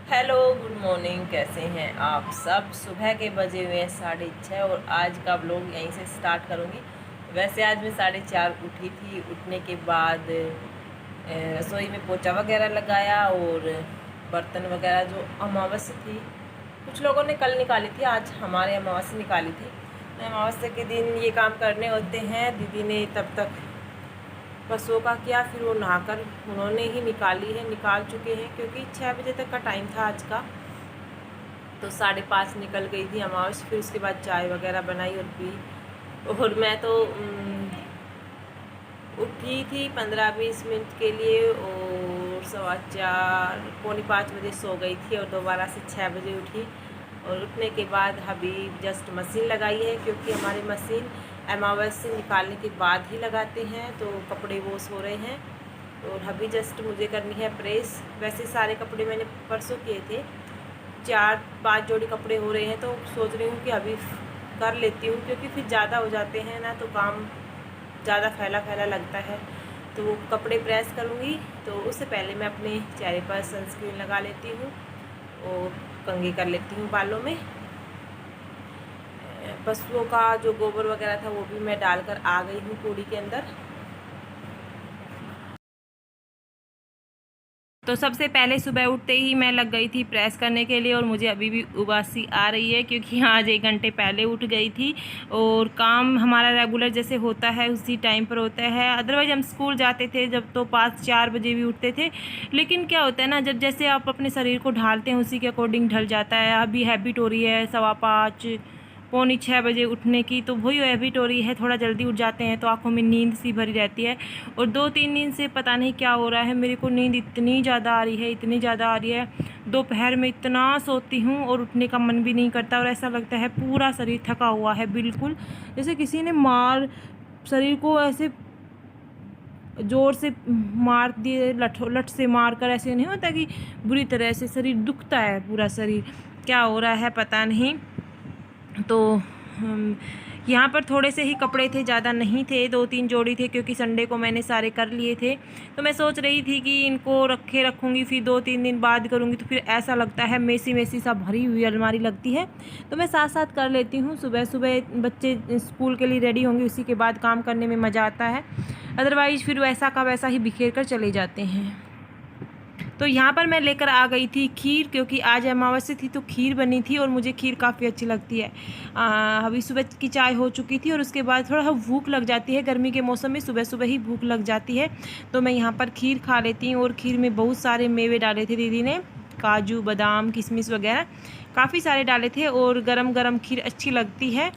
Hello, good morning. कैसे हैं आप सब। सुबह के बजे हुए हैं 6:30 और आज का व्लॉग यहीं से स्टार्ट करूँगी। वैसे आज मैं 4:30 उठी थी। उठने के बाद रसोई में पोछा वगैरह लगाया और बर्तन वगैरह जो अमावस्या थी, कुछ लोगों ने कल निकाली थी, आज हमारे अमावस्या निकाली थी। अमावस्या के दिन ये काम करने होते हैं। दीदी ने तब तक पशुओं का किया, फिर वो नहाकर उन्होंने ही निकाल चुके हैं क्योंकि 6 बजे तक का टाइम था आज का। तो 5:30 निकल गई थी अमावस्या। फिर उसके बाद चाय वगैरह बनाई और पी। और मैं तो उठी थी 15-20 मिनट के लिए और 4:15 पौनी 5 बजे सो गई थी और दोबारा से 6 बजे उठी। और उठने के बाद हबीब जस्ट मशीन लगाई है क्योंकि हमारी मशीन अमावस्या निकालने के बाद ही लगाते हैं, तो कपड़े वॉश हो रहे हैं और अभी जस्ट मुझे करनी है प्रेस। वैसे सारे कपड़े मैंने परसों किए थे, 4-5 जोड़ी कपड़े हो रहे हैं, तो सोच रही हूँ कि अभी कर लेती हूँ क्योंकि फिर ज़्यादा हो जाते हैं ना, तो काम ज़्यादा फैला फैला लगता है। तो वो कपड़े प्रेस करूँगी तो उससे पहले मैं अपने चेहरे पर सनस्क्रीन लगा लेती हूँ और कंघी कर लेती हूँ बालों में। पशुओं का जो गोबर वगैरह था वो भी मैं डालकर आ गई हूँ कूड़ी के अंदर। तो सबसे पहले सुबह उठते ही मैं लग गई थी प्रेस करने के लिए और मुझे अभी भी उबासी आ रही है क्योंकि आज 1 घंटे पहले उठ गई थी और काम हमारा रेगुलर जैसे होता है उसी टाइम पर होता है। अदरवाइज़ हम स्कूल जाते थे जब तो 5-4 बजे भी उठते थे, लेकिन क्या होता है ना, जब जैसे आप अपने शरीर को ढालते हैं उसी के अकॉर्डिंग ढल जाता है। अभी हैबिट हो रही है 5:15 पौनी 6 बजे उठने की, तो वही हैबिट हो रही है। थोड़ा जल्दी उठ जाते हैं तो आंखों में नींद सी भरी रहती है और 2-3 दिन से पता नहीं क्या हो रहा है, मेरे को नींद इतनी ज़्यादा आ रही है, इतनी ज़्यादा आ रही है। दोपहर में इतना सोती हूँ और उठने का मन भी नहीं करता और ऐसा लगता है पूरा शरीर थका हुआ है, बिल्कुल जैसे किसी ने शरीर को ऐसे ज़ोर से मार दिए, लठ से मार कर। ऐसे नहीं होता कि बुरी तरह से शरीर दुखता है, पूरा शरीर क्या हो रहा है पता नहीं। तो यहाँ पर थोड़े से ही कपड़े थे, ज़्यादा नहीं थे, 2-3 जोड़ी थे क्योंकि संडे को मैंने सारे कर लिए थे। तो मैं सोच रही थी कि इनको रखूँगी, फिर 2-3 दिन बाद करूँगी, तो फिर ऐसा लगता है मेसी सा भरी हुई अलमारी लगती है। तो मैं साथ साथ कर लेती हूँ। सुबह सुबह बच्चे स्कूल के लिए रेडी होंगे, उसी के बाद काम करने में मज़ा आता है। अदरवाइज़ फिर वैसा का वैसा ही बिखेर कर चले जाते हैं। तो यहाँ पर मैं लेकर आ गई थी खीर क्योंकि आज अमावस्या थी, तो खीर बनी थी और मुझे खीर काफ़ी अच्छी लगती है। अभी सुबह की चाय हो चुकी थी और उसके बाद थोड़ा भूख लग जाती है, गर्मी के मौसम में सुबह सुबह ही भूख लग जाती है। तो मैं यहाँ पर खीर खा लेती हूँ और खीर में बहुत सारे मेवे डाले थे दीदी ने, काजू बादाम किशमिश वगैरह काफ़ी सारे डाले थे और गरम गरम खीर अच्छी लगती है।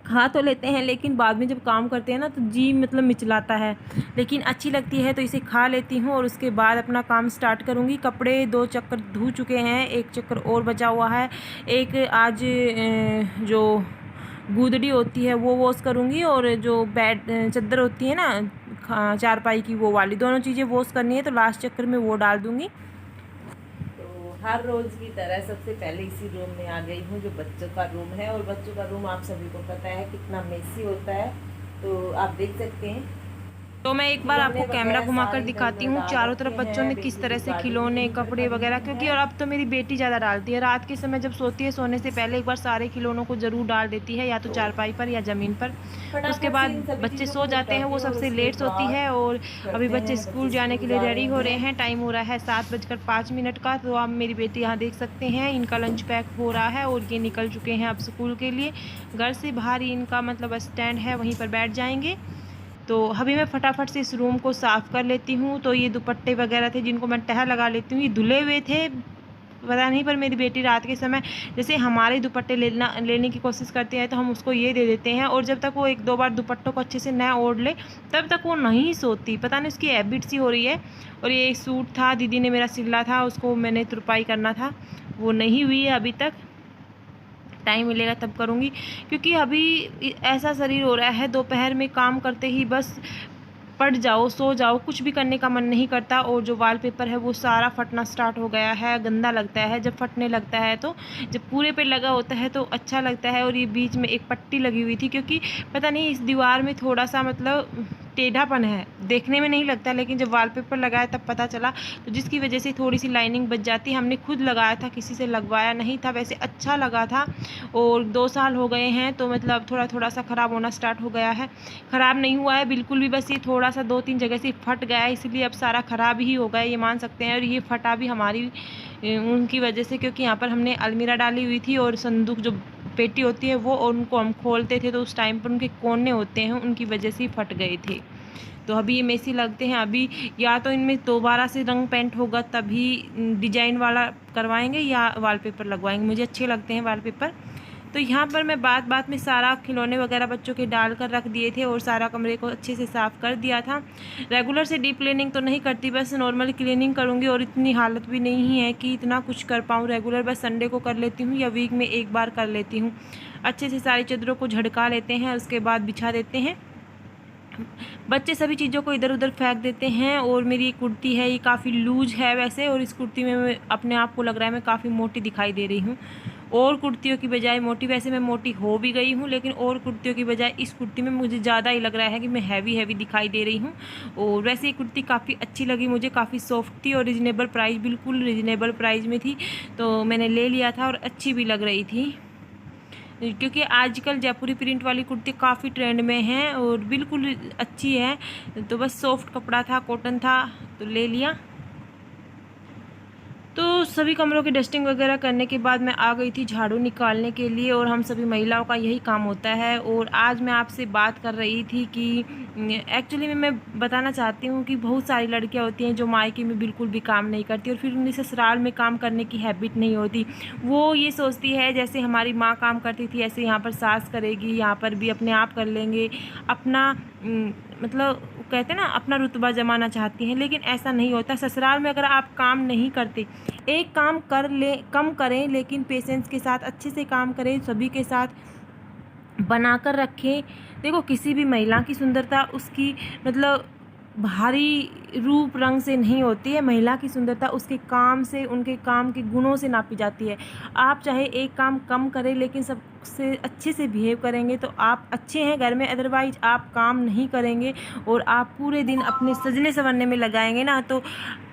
खा तो लेते हैं लेकिन बाद में जब काम करते हैं ना तो जी मतलब मिचलाता है, लेकिन अच्छी लगती है तो इसे खा लेती हूँ और उसके बाद अपना काम स्टार्ट करूँगी। कपड़े 2 चक्कर धो चुके हैं, 1 चक्कर और बचा हुआ है। एक आज जो गूदड़ी होती है वो वॉश करूँगी और जो बेड चादर होती है ना चारपाई की, वो वाली दोनों चीज़ें वॉश करनी है, तो लास्ट चक्कर में वो डाल दूँगी। हर रोज़ की तरह सबसे पहले इसी रूम में आ गई हूँ जो बच्चों का रूम है, और बच्चों का रूम आप सभी को पता है कितना मेसी होता है, तो आप देख सकते हैं। तो मैं एक बार आपको कैमरा घुमाकर दिखाती हूँ चारों तरफ बच्चों ने किस तरह से खिलौने कपड़े वगैरह, क्योंकि और अब तो मेरी बेटी ज़्यादा डालती है। रात के समय जब सोती है, सोने से पहले एक बार सारे खिलौनों को ज़रूर डाल देती है, या तो चारपाई पर या ज़मीन पर। उसके बाद बच्चे सो जाते हैं, वो सबसे लेट सोती है। और अभी बच्चे स्कूल जाने के लिए रेडी हो रहे हैं, टाइम हो रहा है 7:05 का। तो आप मेरी बेटी यहाँ देख सकते हैं, इनका लंच पैक हो रहा है और ये निकल चुके हैं अब स्कूल के लिए। घर से बाहर ही इनका मतलब स्टैंड है, वहीं पर बैठ जाएंगे। तो अभी मैं फटाफट से इस रूम को साफ़ कर लेती हूँ। तो ये दुपट्टे वगैरह थे जिनको मैं तह लगा लेती हूँ, ये धुले हुए थे पता नहीं, पर मेरी बेटी रात के समय जैसे हमारे दुपट्टे लेने की कोशिश करते हैं तो हम उसको ये दे देते हैं, और जब तक वो 1-2 बार दुपट्टों को अच्छे से न ओढ़ ले तब तक वो नहीं सोती, पता नहीं उसकी हैबिट सी हो रही है। और ये एक सूट था, दीदी ने मेरा सिला था, उसको मैंने तुरपाई करना था, वो नहीं हुई है अभी तक, टाइम मिलेगा तब करूँगी। क्योंकि अभी ऐसा शरीर हो रहा है, दोपहर में काम करते ही बस पड़ जाओ, सो जाओ, कुछ भी करने का मन नहीं करता। और जो वॉलपेपर है वो सारा फटना स्टार्ट हो गया है, गंदा लगता है जब फटने लगता है। तो जब पूरे पे लगा होता है तो अच्छा लगता है। और ये बीच में एक पट्टी लगी हुई थी क्योंकि पता नहीं इस दीवार में थोड़ा सा मतलब टेढ़ापन है, देखने में नहीं लगता, लेकिन जब वॉलपेपर लगाया तब पता चला, तो जिसकी वजह से थोड़ी सी लाइनिंग बच जाती। हमने खुद लगाया था, किसी से लगवाया नहीं था। वैसे अच्छा लगा था, और 2 साल हो गए हैं, तो मतलब थोड़ा थोड़ा सा ख़राब होना स्टार्ट हो गया है। ख़राब नहीं हुआ है बिल्कुल भी, बस ये थोड़ा सा 2-3 जगह से फट गया है, इसलिए अब सारा ख़राब ही होगा, ये मान सकते हैं। और ये फटा भी हमारी उनकी वजह से, क्योंकि यहाँ पर हमने अलमीरा डाली हुई थी, और संदूक जो पेटी होती है वो, और उनको हम खोलते थे तो उस टाइम पर उनके कोने होते हैं, उनकी वजह से ही फट गए थे। तो अभी ये मेसी लगते हैं। अभी या तो इनमें दोबारा से रंग पेंट होगा, तभी डिजाइन वाला करवाएंगे या वॉलपेपर लगवाएंगे। मुझे अच्छे लगते हैं वॉलपेपर। तो यहाँ पर मैं बात बात में सारा खिलौने वगैरह बच्चों के डाल कर रख दिए थे, और सारा कमरे को अच्छे से साफ़ कर दिया था। रेगुलर से डीप क्लीनिंग तो नहीं करती, बस नॉर्मल क्लीनिंग करूँगी, और इतनी हालत भी नहीं है कि इतना कुछ कर पाऊँ रेगुलर। बस संडे को कर लेती हूँ या वीक में एक बार कर लेती हूँ। अच्छे से सारी चादरों को झड़का लेते हैं, उसके बाद बिछा देते हैं। बच्चे सभी चीज़ों को इधर उधर फेंक देते हैं। और मेरी ये कुर्ती है, ये काफ़ी लूज है वैसे, और इस कुर्ती में मैं अपने आप को लग रहा है मैं काफ़ी मोटी दिखाई दे रही हूँ, और कुर्तियों की बजाय मोटी। वैसे मैं मोटी हो भी गई हूँ, लेकिन और कुर्तियों की बजाय इस कुर्ती में मुझे ज़्यादा ही लग रहा है कि मैं हैवी दिखाई दे रही हूँ। और वैसे ये कुर्ती काफ़ी अच्छी लगी मुझे, काफ़ी सॉफ्ट थी, और रिजनेबल प्राइस, बिल्कुल रिजनेबल प्राइस में थी, तो मैंने ले लिया था, और अच्छी भी लग रही थी, क्योंकि आजकल जयपुरी प्रिंट वाली कुर्ती काफ़ी ट्रेंड में है, और बिल्कुल अच्छी है। तो बस सॉफ्ट कपड़ा था, कॉटन था, तो ले लिया। तो सभी कमरों की डस्टिंग वगैरह करने के बाद मैं आ गई थी झाड़ू निकालने के लिए, और हम सभी महिलाओं का यही काम होता है। और आज मैं आपसे बात कर रही थी कि एक्चुअली में मैं बताना चाहती हूँ कि बहुत सारी लड़कियाँ होती हैं जो मायके में बिल्कुल भी काम नहीं करती, और फिर उन्हें ससुराल में काम करने की हैबिट नहीं होती। वो ये सोचती है जैसे हमारी माँ काम करती थी ऐसे यहाँ पर सास करेगी, यहाँ पर भी अपने आप कर लेंगे, अपना मतलब कहते हैं ना, अपना रुतबा जमाना चाहती हैं। लेकिन ऐसा नहीं होता। ससुराल में अगर आप काम नहीं करते, एक काम कर ले, कम करें, लेकिन पेशेंस के साथ अच्छे से काम करें, सभी के साथ बनाकर रखें। देखो, किसी भी महिला की सुंदरता उसकी मतलब भारी रूप रंग से नहीं होती है। महिला की सुंदरता उसके काम से, उनके काम के गुणों से नापी जाती है। आप चाहे एक काम कम करें, लेकिन सबसे अच्छे से बिहेव करेंगे तो आप अच्छे हैं घर में। अदरवाइज आप काम नहीं करेंगे और आप पूरे दिन अपने सजने संवरने में लगाएंगे ना, तो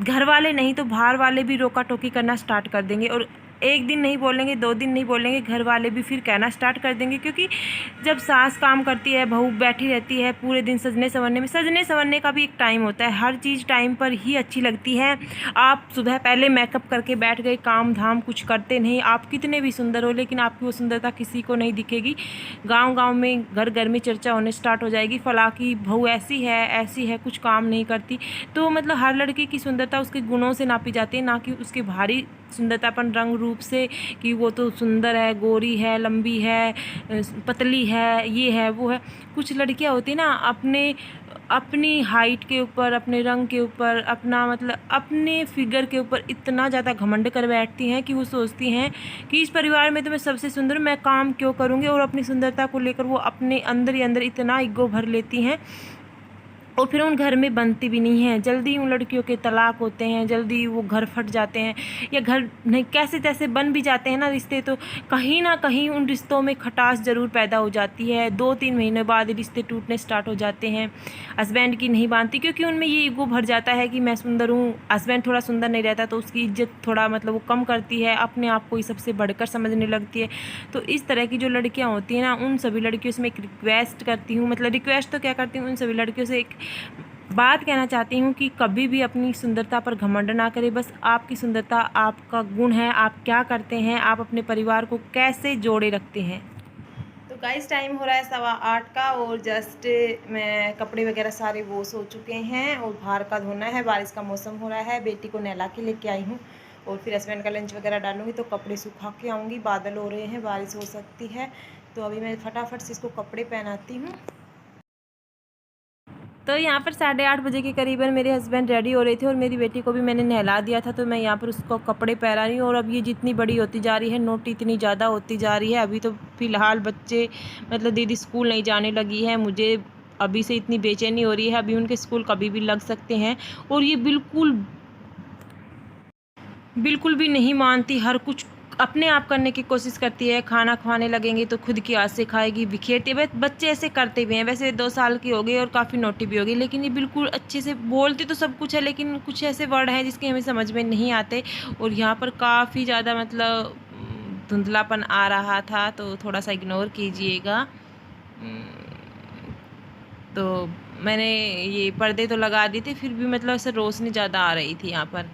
घर वाले नहीं तो बाहर वाले भी रोका टोकी करना स्टार्ट कर देंगे। और एक दिन नहीं बोलेंगे, 2 दिन नहीं बोलेंगे, घर वाले भी फिर कहना स्टार्ट कर देंगे। क्योंकि जब सास काम करती है, बहू बैठी रहती है पूरे दिन सजने संवरने का भी एक टाइम होता है। हर चीज़ टाइम पर ही अच्छी लगती है। आप सुबह पहले मेकअप करके बैठ गए, काम धाम कुछ करते नहीं, आप कितने भी सुंदर हो, लेकिन आपकी वो सुंदरता किसी को नहीं दिखेगी। गाँव में, घर घर में चर्चा होने स्टार्ट हो जाएगी, फला की बहू ऐसी है, कुछ काम नहीं करती। तो मतलब हर लड़की की सुंदरता उसके गुणों से नापी जाती है, ना कि उसके भारी सुंदरतापन रंग रूप से, कि वो तो सुंदर है, गोरी है, लंबी है, पतली है, ये है वो है। कुछ लड़कियां होती हैं ना, अपनी हाइट के ऊपर, अपने रंग के ऊपर, अपना मतलब अपने फिगर के ऊपर इतना ज़्यादा घमंड कर बैठती हैं कि वो सोचती हैं कि इस परिवार में तो मैं सबसे सुंदर, मैं काम क्यों करूँगी। और अपनी सुंदरता को लेकर वो अपने अंदर ही अंदर इतना ईगो भर लेती हैं, और फिर उन घर में बनती भी नहीं है। जल्दी उन लड़कियों के तलाक होते हैं, जल्दी वो घर फट जाते हैं, या घर नहीं कैसे तैसे बन भी जाते हैं ना रिश्ते, तो कहीं ना कहीं उन रिश्तों में खटास ज़रूर पैदा हो जाती है। 2-3 महीने बाद रिश्ते टूटने स्टार्ट हो जाते हैं। हस्बैंड की नहीं बांधती, क्योंकि उनमें ये ईगो भर जाता है कि मैं सुंदर हूँ। हस्बैंड थोड़ा सुंदर नहीं रहता तो उसकी इज्जत थोड़ा मतलब वो कम करती है, अपने आप को ही सबसे बढ़कर समझने लगती है। तो इस तरह की जो लड़कियाँ होती हैं ना, उन सभी लड़कियों से मैं एक रिक्वेस्ट करती हूँ, मतलब रिक्वेस्ट तो क्या करती हूँ, उन सभी लड़कियों से एक बात कहना चाहती हूँ कि कभी भी अपनी सुंदरता पर घमंड ना करें। बस आपकी सुंदरता आपका गुण है, आप क्या करते हैं, आप अपने परिवार को कैसे जोड़े रखते हैं। तो गाइस, टाइम हो रहा है 8:15 का, और जस्ट मैं कपड़े वगैरह सारे वॉश हो चुके हैं, और बाहर का धोना है। बारिश का मौसम हो रहा है, बेटी को नहला के लेके आई हूँ, और फिर हस्बैंड का लंच वगैरह डालूंगी, तो कपड़े सुखा के आऊँगी। बादल हो रहे हैं, बारिश हो सकती है, तो अभी मैं फटाफट से इसको कपड़े पहनाती हूँ। तो यहाँ पर 8:30 बजे के करीबन मेरे हस्बैंड रेडी हो रहे थे, और मेरी बेटी को भी मैंने नहला दिया था। तो मैं यहाँ पर उसको कपड़े पहना रही हूँ, और अब ये जितनी बड़ी होती जा रही है, नोटी इतनी ज़्यादा होती जा रही है। अभी तो फ़िलहाल बच्चे मतलब दीदी स्कूल नहीं जाने लगी है, मुझे अभी से इतनी बेचैनी हो रही है। अभी उनके स्कूल कभी भी लग सकते हैं, और ये बिल्कुल भी नहीं मानती, हर कुछ अपने आप करने की कोशिश करती है। खाना खवाने लगेंगे तो खुद की आँख से खाएगी, बिखेरती है। बच्चे ऐसे करते भी हैं। वैसे 2 साल की हो गई और काफ़ी नोटी भी हो गई, लेकिन ये बिल्कुल अच्छे से बोलती तो सब कुछ है, लेकिन कुछ ऐसे वर्ड हैं जिसके हमें समझ में नहीं आते। और यहाँ पर काफ़ी ज़्यादा मतलब धुंधलापन आ रहा था, तो थोड़ा-सा इग्नोर कीजिएगा। तो मैंने ये पर्दे तो लगा दिए थे, फिर भी मतलब ऐसे रोशनी ज़्यादा आ रही थी यहाँ पर।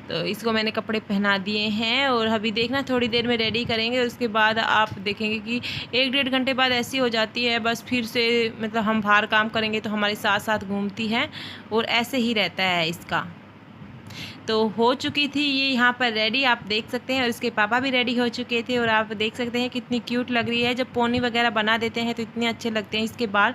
तो इसको मैंने कपड़े पहना दिए हैं और अभी देखना थोड़ी देर में रेडी करेंगे। उसके बाद आप देखेंगे कि 1 डेढ़ घंटे बाद ऐसी हो जाती है, बस फिर से मतलब हम बाहर काम करेंगे तो हमारे साथ साथ घूमती है और ऐसे ही रहता है इसका। तो हो चुकी थी ये यहाँ पर रेडी, आप देख सकते हैं। और इसके पापा भी रेडी हो चुके थे और आप देख सकते हैं कितनी क्यूट लग रही है। जब पोनी वगैरह बना देते हैं तो इतने अच्छे लगते हैं इसके बाल,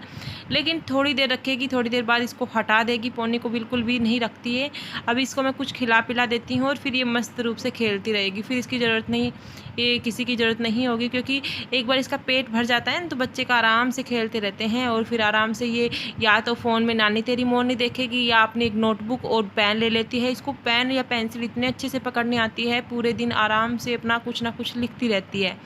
लेकिन थोड़ी देर रखेगी, थोड़ी देर बाद इसको हटा देगी। पोनी को बिल्कुल भी नहीं रखती है। अब इसको मैं कुछ खिला पिला देती हूँ और फिर ये मस्त रूप से खेलती रहेगी। फिर इसकी ज़रूरत नहीं, ये किसी की ज़रूरत नहीं होगी, क्योंकि एक बार इसका पेट भर जाता है ना तो बच्चे का आराम से खेलते रहते हैं। और फिर आराम से ये या तो फ़ोन में नानी तेरी मोरनी देखेगी या अपनी एक नोटबुक और पेन ले लेती है। इसको पेन या पेंसिल इतने अच्छे से पकड़नी आती है, पूरे दिन आराम से अपना कुछ ना कुछ लिखती रहती है।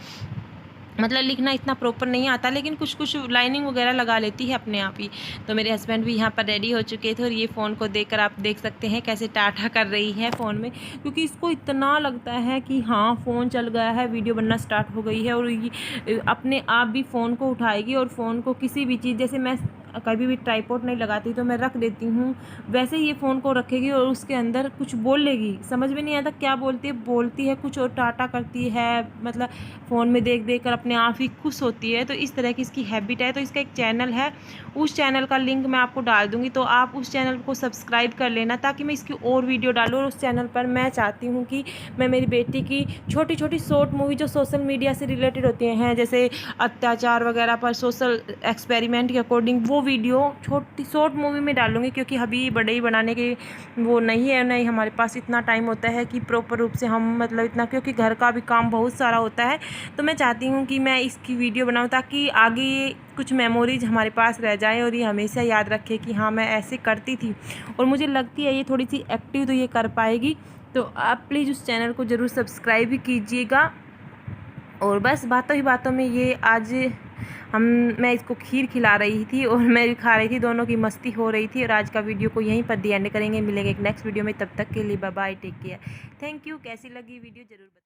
मतलब लिखना इतना प्रॉपर नहीं आता, लेकिन कुछ कुछ लाइनिंग वगैरह लगा लेती है अपने आप ही। तो मेरे हस्बैंड भी यहाँ पर रेडी हो चुके थे और ये फ़ोन को देखकर आप देख सकते हैं कैसे टाटा कर रही है फ़ोन में, क्योंकि इसको इतना लगता है कि हाँ फ़ोन चल गया है, वीडियो बनना स्टार्ट हो गई है। और ये अपने आप भी फ़ोन को उठाएगी और फ़ोन को किसी भी चीज़, जैसे मैं कभी भी ट्राइपॉड नहीं लगाती तो मैं रख देती हूँ, वैसे ही ये फ़ोन को रखेगी और उसके अंदर कुछ बोल लेगी। समझ में नहीं आता क्या बोलती है कुछ और टाटा करती है, मतलब फ़ोन में देख देख कर अपने आप ही खुश होती है। तो इस तरह की इसकी हैबिट है। तो इसका एक चैनल है, उस चैनल का लिंक मैं आपको डाल दूँगी, तो आप उस चैनल को सब्सक्राइब कर लेना ताकि मैं इसकी और वीडियो डालूँ। और उस चैनल पर मैं चाहती हूँ कि मैं मेरी बेटी की छोटी छोटी शॉर्ट मूवी जो सोशल मीडिया से रिलेटेड होती हैं, जैसे अत्याचार वगैरह पर सोशल एक्सपेरिमेंट के अकॉर्डिंग, वो वीडियो छोटी शॉर्ट मूवी में डालूँगी। क्योंकि अभी बड़े ही बनाने के वो नहीं है, नहीं हमारे पास इतना टाइम होता है कि प्रॉपर रूप से हम मतलब इतना, क्योंकि घर का भी काम बहुत सारा होता है। तो मैं चाहती हूँ कि मैं इसकी वीडियो बनाऊँ ताकि आगे कुछ मेमोरीज हमारे पास रह जाए और ये हमेशा याद रखे कि हाँ मैं ऐसे करती थी। और मुझे लगती है ये थोड़ी सी एक्टिव तो ये कर पाएगी। तो आप प्लीज़ उस चैनल को ज़रूर सब्सक्राइब भी कीजिएगा। और बस बातों ही बातों में ये आज मैं इसको खीर खिला रही थी और मैं भी खा रही थी, दोनों की मस्ती हो रही थी। और आज का वीडियो को यहीं पर दी एंड करेंगे। मिलेंगे एक नेक्स्ट वीडियो में, तब तक के लिए bye bye, take care, thank you. कैसी लगी वीडियो ज़रूर बताइए।